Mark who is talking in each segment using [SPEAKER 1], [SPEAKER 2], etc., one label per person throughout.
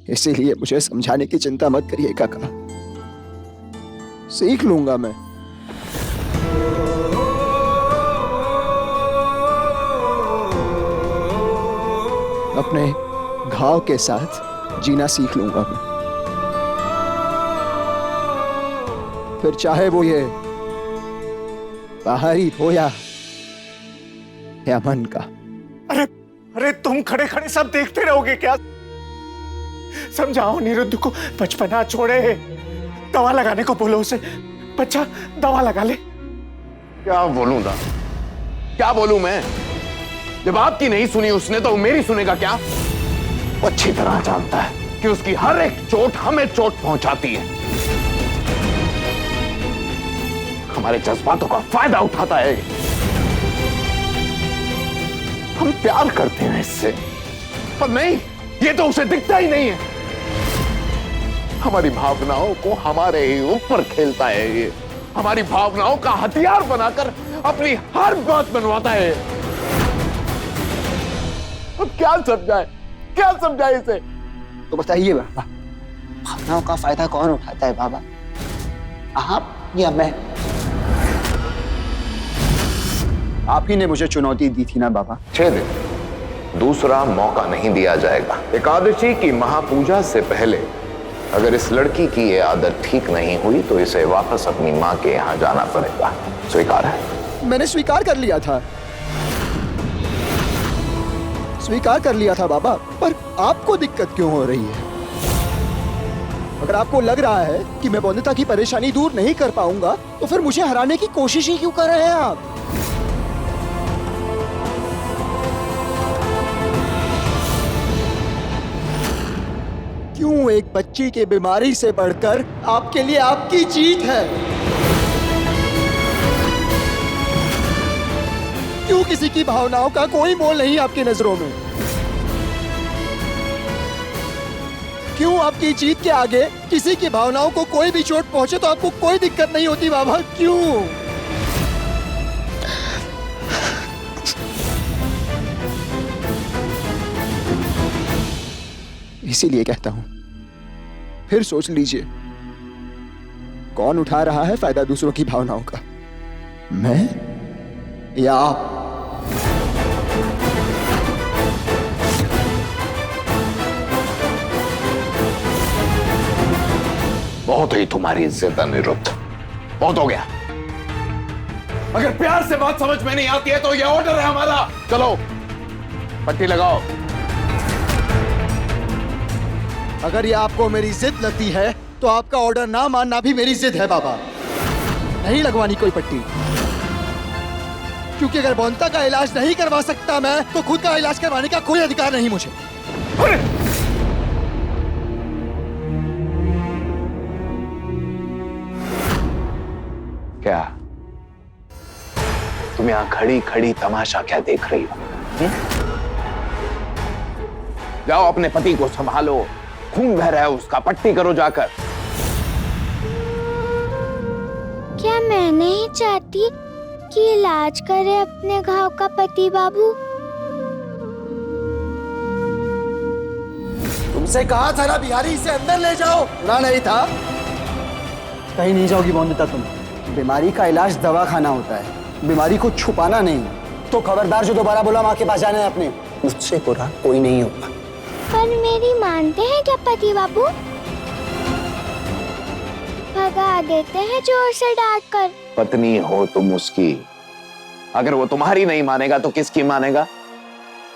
[SPEAKER 1] इसीलिए मुझे समझाने की चिंता मत करिए काका, सीख लूंगा मैं। अपने घाव के साथ जीना सीख लूंगा मैं। फिर चाहे वो ये बाहरी हो या मन का।
[SPEAKER 2] अरे अरे तुम खड़े खड़े सब देखते रहोगे क्या? समझाओ निरुद्ध को, बचपना छोड़े, दवा लगाने को बोलो उसे। बच्चा दवा लगा ले।
[SPEAKER 3] क्या बोलूं दा? क्या बोलूं मैं? जब आपकी नहीं सुनी उसने तो मेरी सुनेगा क्या? वो अच्छी तरह जानता है कि उसकी हर एक चोट हमें चोट पहुंचाती है। हमारे जज्बातों का फायदा उठाता है। हम प्यार करते हैं इससे, पर नहीं, ये तो उसे दिखता ही नहीं है। हमारी भावनाओं को हमारे ही ऊपर खेलता है ये। हमारी भावनाओं का हथियार बनाकर अपनी हर बात बनवाता है। अब क्या समझाए, क्या समझाए इसे?
[SPEAKER 1] तो बताइए बाबा, भावनाओं का फायदा कौन उठाता है बाबा, आप या मैं? आप ही ने मुझे चुनौती दी थी ना बाबा।
[SPEAKER 3] 6 दिन दूसरा मौका नहीं दिया जाएगा। एकादशी की महापूजा से पहले अगर इस लड़की की ये आदत ठीक नहीं हुई तो इसे वापस अपनी मां के यहां जाना पड़ेगा। स्वीकार है?
[SPEAKER 1] मैंने स्वीकार कर लिया था, स्वीकार कर लिया था बाबा, पर आपको दिक्कत क्यों हो रही है? अगर आपको लग रहा है कि मैं वंदिता की परेशानी दूर नहीं कर पाऊंगा तो फिर मुझे हराने की कोशिश ही क्यों कर रहे हैं आप? क्यों एक बच्ची की बीमारी से बढ़कर आपके लिए आपकी जीत है? क्यों किसी की भावनाओं का कोई मोल नहीं आपकी नजरों में? क्यों आपकी जीत के आगे किसी की भावनाओं को कोई भी चोट पहुंचे तो आपको कोई दिक्कत नहीं होती बाबा? क्यों? इसीलिए कहता हूं, फिर सोच लीजिए, कौन उठा रहा है फायदा दूसरों की भावनाओं का, मैं या आप?
[SPEAKER 3] बहुत ही तुम्हारी इज्जत अनिरुद्ध, बहुत हो गया। अगर प्यार से बात समझ में नहीं आती है तो ये ऑर्डर है हमारा। चलो पट्टी लगाओ।
[SPEAKER 1] अगर ये आपको मेरी जिद लगती है तो आपका ऑर्डर ना मानना भी मेरी जिद है बाबा। नहीं लगवानी कोई पट्टी, क्योंकि अगर वंदिता का इलाज नहीं करवा सकता मैं तो खुद का इलाज करवाने का कोई अधिकार नहीं मुझे।
[SPEAKER 3] क्या तुम यहां खड़ी खड़ी तमाशा क्या देख रही हो? जाओ अपने पति को संभालो, खून बह रहा है उसका, पट्टी करो जाकर।
[SPEAKER 4] क्या मैं नहीं चाहती कि इलाज करे अपने घाव का पति बाबू?
[SPEAKER 1] तुमसे कहा था ना बिहारी, इसे अंदर ले जाओ। सुना नहीं था? कहीं नहीं जाओगी वंदिता तुम। बीमारी का इलाज दवा खाना होता है, बीमारी को छुपाना नहीं। तो खबरदार जो दोबारा बोला माँ के पास जाना है अपने। मुझसे बुरा कोई नहीं होगा।
[SPEAKER 4] पर मेरी मानते हैं क्या पति बाबू? भगा देते हैं जोर से डांट कर।
[SPEAKER 3] पत्नी हो तुम उसकी, अगर वो तुम्हारी नहीं मानेगा तो किसकी मानेगा?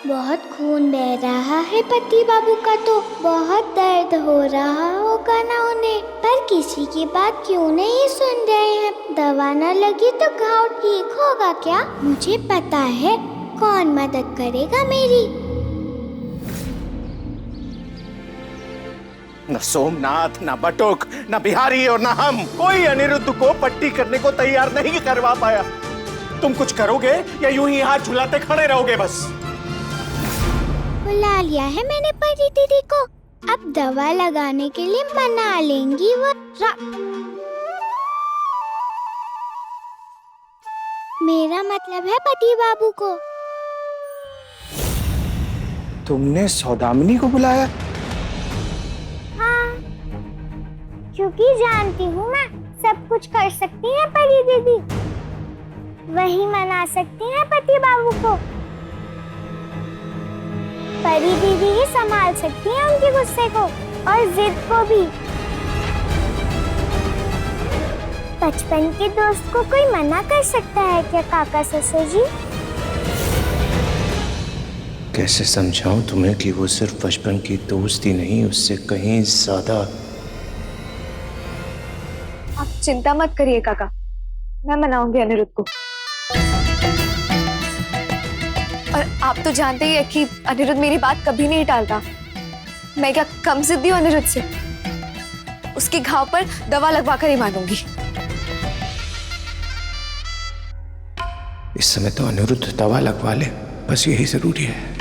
[SPEAKER 4] बहुत खून बह रहा है पति बाबू का, तो बहुत दर्द हो रहा होगा ना उन्हें, पर किसी की बात क्यों नहीं सुन रहे हैं? दवा न लगी तो घाव ठीक होगा क्या? मुझे पता है कौन मदद करेगा मेरी।
[SPEAKER 2] न सोमनाथ, न बटुक, न बिहारी और न हम कोई अनिरुद्ध को पट्टी करने को तैयार नहीं करवा पाया। तुम कुछ करोगे या यूं ही हाथ झुलाते खड़े रहोगे बस?
[SPEAKER 4] बुला लिया है मैंने परी दीदी को, अब दवा लगाने के लिए मना लेंगी वो। मेरा मतलब है पति बाबू को।
[SPEAKER 2] तुमने सौदामिनी को बुलाया?
[SPEAKER 4] क्योंकि जानती हूँ मैं सब कुछ कर सकती हैं परी दीदी। वही मना सकती हैं पति बाबू को। परी दीदी ही संभाल सकती हैं उनके गुस्से को और जिद को भी। बचपन के दोस्त को कोई मना कर सकता है क्या काका ससुर जी?
[SPEAKER 5] कैसे समझाऊं तुम्हें कि वो सिर्फ बचपन की दोस्ती नहीं, उससे कहीं ज्यादा।
[SPEAKER 6] आप चिंता मत करिए काका, मैं मनाऊंगी अनिरुद्ध को। और आप तो जानते ही है कि अनिरुद्ध मेरी बात कभी नहीं टालता। मैं क्या कम जिद्दी हूँ अनिरुद्ध से? उसके घाव पर दवा लगवा कर ही मानूंगी।
[SPEAKER 5] इस समय तो अनिरुद्ध दवा लगवा ले, बस यही जरूरी है।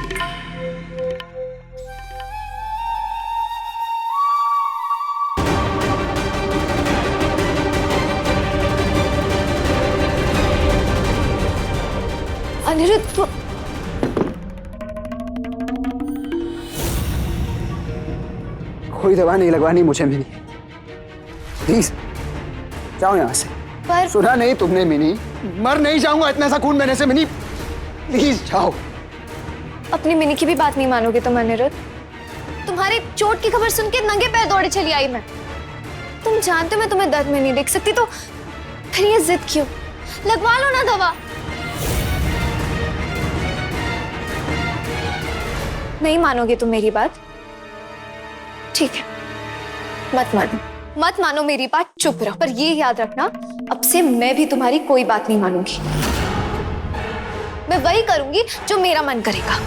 [SPEAKER 6] अनिरुद्ध तो
[SPEAKER 1] कोई दवा नहीं लगवानी मुझे मिनी, प्लीज जाओ यहाँ से।
[SPEAKER 6] पर
[SPEAKER 1] सुना नहीं तुमने मिनी? मर नहीं जाऊंगा इतना सा खून बहने से मिनी, प्लीज जाओ।
[SPEAKER 6] अपनी मिनी की भी बात नहीं मानोगे तुम अनिरुद्ध? तुम्हारी चोट की खबर सुन के नंगे पैर दौड़े चली आई मैं। तुम जानते हो मैं तुम्हें दर्द में नहीं देख सकती, तो फिर ये जिद क्यों? लगवा लो ना दवा। नहीं मानोगे तुम मेरी बात? ठीक है, मत मानो मेरी बात, चुप रहो। पर ये याद रखना, अब से मैं भी तुम्हारी कोई बात नहीं मानूंगी। मैं वही करूंगी जो मेरा मन करेगा।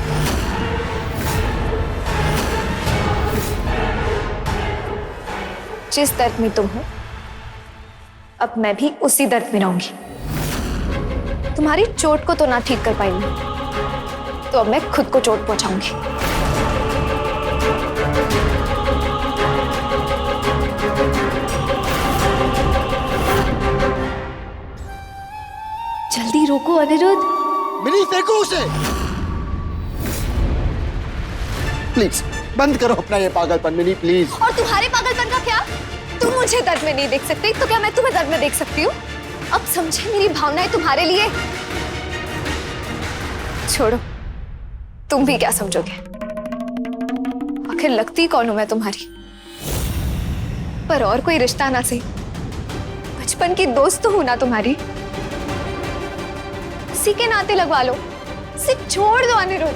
[SPEAKER 6] जिस दर्द में तुम हो, अब मैं भी उसी दर्द में रहूंगी। तुम्हारी चोट को तो ना ठीक कर पाएंगी, तो अब मैं खुद को चोट पहुंचाऊंगी। जल्दी रोको अनिरुद्ध।
[SPEAKER 1] मिनी फेंको उसे, प्लीज बंद करो अपना ये पागलपन मिनी, प्लीज।
[SPEAKER 6] और तुम्हारे पागलपन का क्या? तुम मुझे दर्द में नहीं देख सकते, तो क्या मैं तुम्हें दर्द में देख सकती हूँ? अब समझे मेरी भावनाएं तुम्हारे लिए। छोड़ो, तुम भी क्या समझोगे? आखिर लगती कौन हूं मैं तुम्हारी? पर और कोई रिश्ता ना सही, बचपन की दोस्त तो हूं ना तुम्हारी। इसी के नाते लगवा लो, इसे छोड़ दो अनिरुद्ध।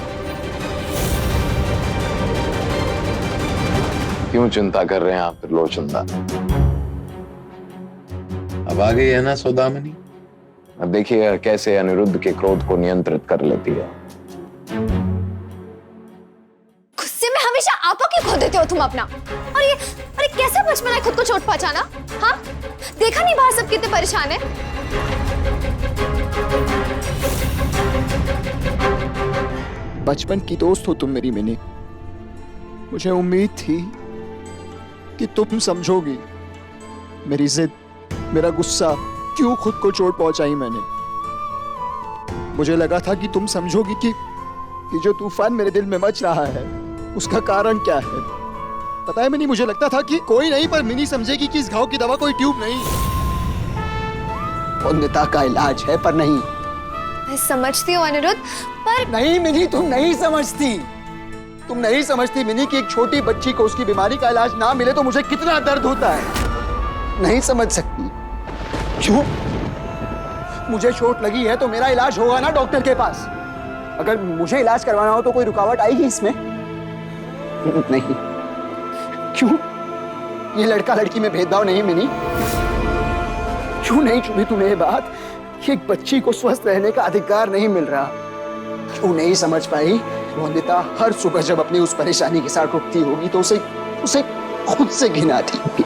[SPEAKER 3] क्यों चिंता कर रहे हैं आप त्रिलोचनदा? अब आ गई है ना सौदामिनी? अब देखिए कैसे अनिरुद्ध के क्रोध को नियंत्रित कर लेती है।
[SPEAKER 6] गुस्से में हमेशा आपा क्यों खो देते हो तुम अपना? और ये अरे कैसे बचपन है खुद को चोट पहुंचाना? हाँ, देखा नहीं बाहर सब कितने परेशान है।
[SPEAKER 1] बचपन की दोस्त हो तुम मेरी मिनी, मुझे उम्मीद थी कि तुम समझोगी मेरी जिद, मेरा गुस्सा, क्यों खुद को चोट पहुंचाई मैंने। मुझे लगा था कि तुम समझोगी कि जो तूफान मेरे दिल में मच रहा है उसका कारण क्या है। पता है मिनी, मुझे लगता था कि कोई नहीं, पर मिनी समझेगी कि इस घाव की दवा कोई ट्यूब नहीं, पुण्यता का इलाज है, पर नहीं।
[SPEAKER 6] मैं समझती हूँ अनिरुद्ध, पर
[SPEAKER 1] नहीं मिनी, तुम नहीं समझती। तुम नहीं समझती मिनी कि एक छोटी बच्ची को उसकी बीमारी का इलाज ना मिले तो मुझे कितना दर्द होता है। नहीं समझ सकती। क्यों? मुझे चोट लगी है तो मेरा इलाज होगा ना डॉक्टर के पास। अगर मुझे इलाज करवाना हो तो कोई रुकावट आएगी इसमें? नहीं। क्यों? ये लड़का लड़की में भेदभाव नहीं मिनी। क्यों नहीं चुभी तुम्हें ये बात कि एक बच्ची को स्वस्थ रहने का अधिकार नहीं मिल रहा? क्यों नहीं समझ पाई वंदिता हर सुबह जब अपनी उस परेशानी के साथ उठती होगी तो उसे खुद से घिन आती होगी।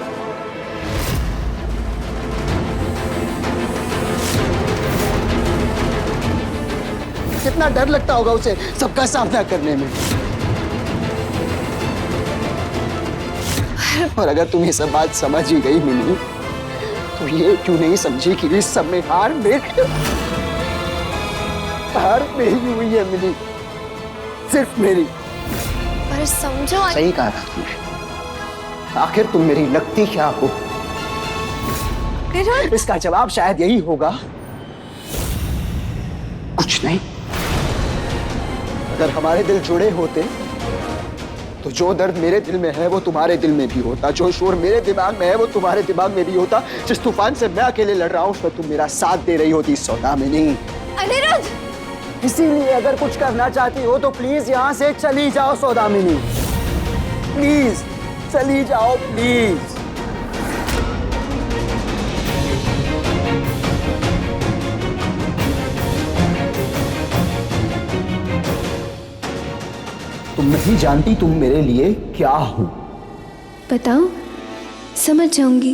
[SPEAKER 1] कितना डर लगता होगा उसे सबका सामना करने में। और अगर तुम ये सब बात समझ ही गई मिनी, तो ये क्यों नहीं समझी कि इस सब में हार मेरी हुई है मिनी, सिर्फ मेरी।
[SPEAKER 6] पर समझो
[SPEAKER 1] सही कहा था तुमने। आखिर तुम मेरी लगती क्या हो?
[SPEAKER 6] अनिरुद्ध,
[SPEAKER 1] इसका जवाब शायद यही होगा, कुछ नहीं। अगर हमारे दिल जुड़े होते तो जो दर्द मेरे दिल में है वो तुम्हारे दिल में भी होता, जो शोर मेरे दिमाग में है वो तुम्हारे दिमाग में भी होता। जिस तूफान से मैं अकेले लड़ रहा हूं उसमें तुम मेरा साथ दे रही होती सौदामिनी।
[SPEAKER 6] अनिरुद्ध,
[SPEAKER 1] इसीलिए अगर कुछ करना चाहती हो तो प्लीज यहां से चली जाओ सौदामिनी, प्लीज चली जाओ प्लीज। तुम नहीं जानती तुम मेरे लिए क्या हो।
[SPEAKER 6] बताओ, समझ जाऊंगी।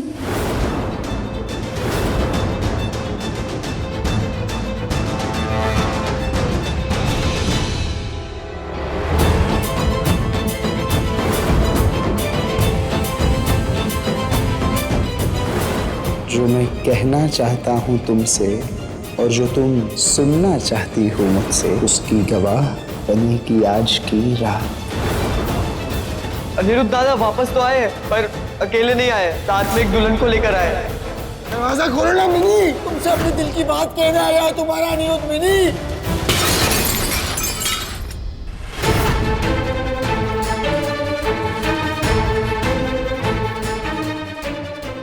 [SPEAKER 1] जो मैं कहना चाहता हूं तुमसे और जो तुम सुनना चाहती हो मुझसे, उसकी गवाह बनी की आज की रात।
[SPEAKER 7] अनिरुद्ध दादा वापस तो आए पर अकेले नहीं आए, साथ में एक दुल्हन को लेकर आए।
[SPEAKER 1] दरवाजा खोलो ना मिनी, तुमसे अपने दिल की बात कहने आया है तुम्हारा अनिरुद्ध। मिनी,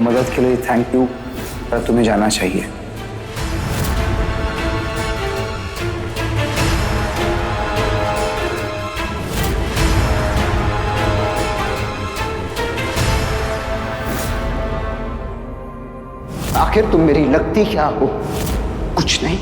[SPEAKER 1] मदद के लिए थैंक यू, पर तुम्हें जाना चाहिए। आखिर तुम मेरी लगती क्या हो? कुछ नहीं।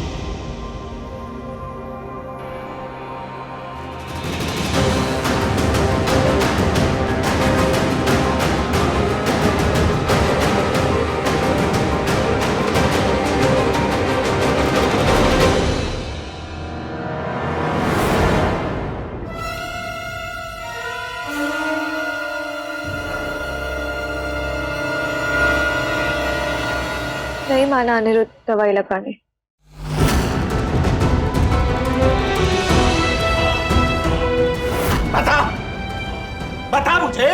[SPEAKER 6] नहीं माना अनिरुद्ध दवाई लगाने।
[SPEAKER 2] बता बता मुझे,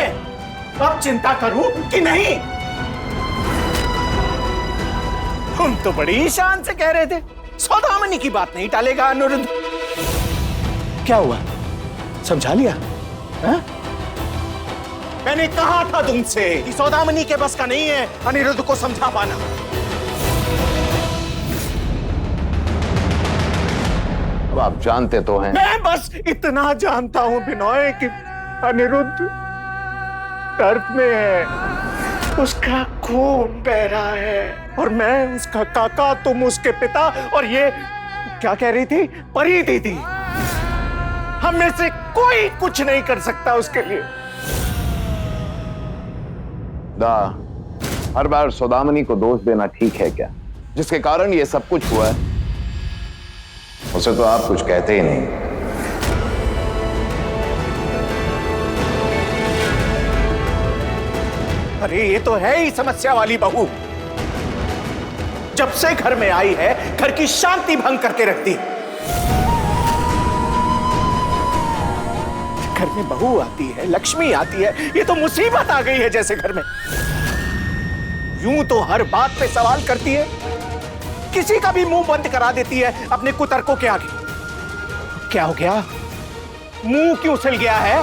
[SPEAKER 2] अब चिंता करूं कि नहीं? तुम तो बड़ी शान से कह रहे थे सौदामिनी की बात नहीं टालेगा अनिरुद्ध। क्या हुआ, समझा लिया? हा? मैंने कहा था तुमसे कि सौदामिनी के बस का नहीं है अनिरुद्ध को समझा पाना।
[SPEAKER 3] अब आप जानते तो हैं।
[SPEAKER 2] मैं बस इतना जानता हूं बिनोय कि अनिरुद्ध दर्द में है, उसका खून बह रहा है और मैं उसका काका, तुम उसके पिता, और ये क्या कह रही थी, परी दीदी, हम में से कोई कुछ नहीं कर सकता उसके लिए।
[SPEAKER 3] दा, हर बार सौदामिनी को दोष देना ठीक है क्या? जिसके कारण ये सब कुछ हुआ है उसे तो आप कुछ कहते ही नहीं।
[SPEAKER 2] अरे ये तो है ही समस्या वाली बहू, जब से घर में आई है घर की शांति भंग करके रखती। घर में बहू आती है, लक्ष्मी आती है, ये तो मुसीबत आ गई है जैसे घर में। यूं तो हर बात पे सवाल करती है, किसी का भी मुंह बंद करा देती है अपने कुतर्कों के आगे। क्या हो गया, मुंह क्यों सिल गया है?